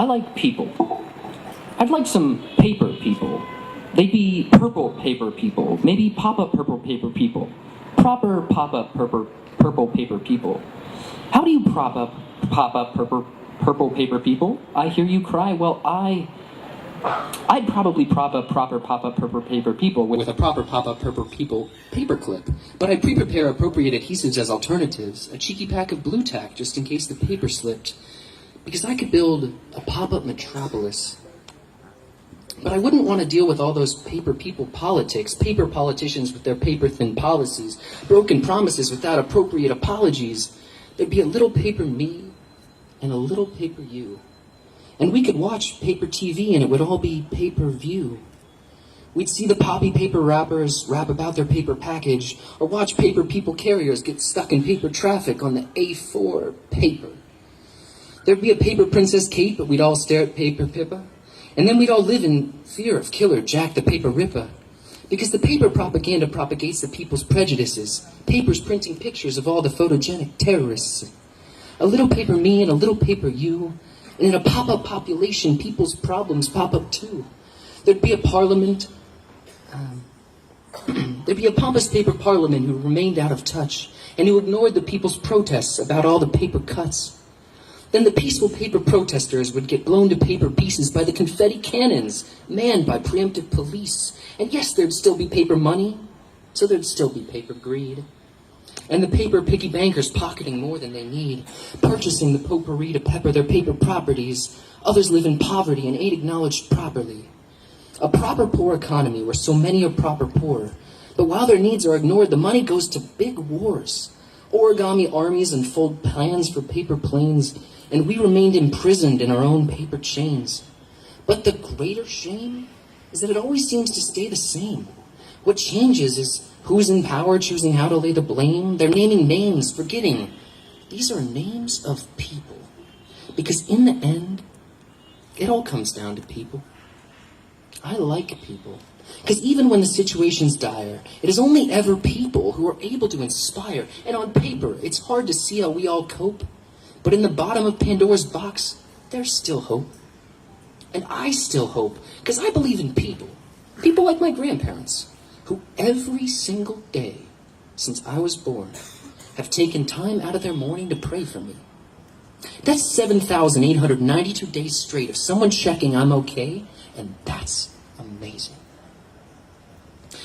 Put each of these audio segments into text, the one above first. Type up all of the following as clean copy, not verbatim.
I like people. I'd like some paper people. They'd be purple paper people. Maybe pop-up purple paper people. Proper pop-up purple paper people. How do you pop-up purple paper people? I hear you cry. Well, I'd probably prop up proper pop-up purple paper people with a proper pop-up purple people paperclip. But I'd pre-prepare appropriate adhesives as alternatives, a cheeky pack of blue tack just in case the paper slipped. Because I could build a pop-up metropolis. But I wouldn't want to deal with all those paper people politics, paper politicians with their paper-thin policies, broken promises without appropriate apologies. There'd be a little paper me and a little paper you. And we could watch paper TV and it would all be pay-per-view. We'd see the poppy paper rappers rap about their paper package, or watch paper people carriers get stuck in paper traffic on the A4 paper. There'd be a paper Princess Kate, but we'd all stare at paper Pippa. And then we'd all live in fear of Killer Jack the Paper Ripper. Because the paper propaganda propagates the people's prejudices. Papers printing pictures of all the photogenic terrorists. A little paper me and a little paper you. And in a pop-up population, people's problems pop up too. There'd be a parliament. There'd be a pompous paper parliament who remained out of touch and who ignored the people's protests about all the paper cuts. Then the peaceful paper protesters would get blown to paper pieces by the confetti cannons, manned by preemptive police. And yes, there'd still be paper money, so there'd still be paper greed. And the paper piggy bankers pocketing more than they need, purchasing the potpourri to pepper their paper properties. Others live in poverty and ain't acknowledged properly. A proper poor economy where so many are proper poor. But while their needs are ignored, the money goes to big wars. Origami armies unfold plans for paper planes, and we remained imprisoned in our own paper chains. But the greater shame is that it always seems to stay the same. What changes is who's in power choosing how to lay the blame. They're naming names, forgetting these are names of people. Because in the end, it all comes down to people. I like people. Because even when the situation's dire, it is only ever people who are able to inspire. And on paper, it's hard to see how we all cope. But in the bottom of Pandora's box, there's still hope. And I still hope, because I believe in people. People like my grandparents, who every single day since I was born have taken time out of their morning to pray for me. That's 7,892 days straight of someone checking I'm okay, and that's amazing.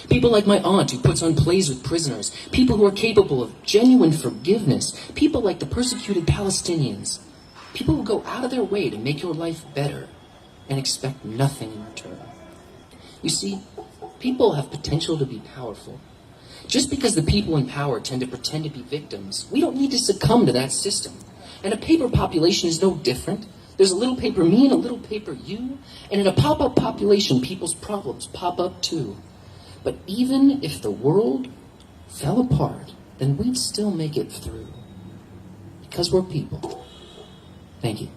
People like my aunt who puts on plays with prisoners. People who are capable of genuine forgiveness. People like the persecuted Palestinians. People who go out of their way to make your life better and expect nothing in return. You see, people have potential to be powerful. Just because the people in power tend to pretend to be victims, we don't need to succumb to that system. And a paper population is no different. There's a little paper me and a little paper you. And in a pop-up population, people's problems pop up too. But even if the world fell apart, then we'd still make it through. Because we're people. Thank you.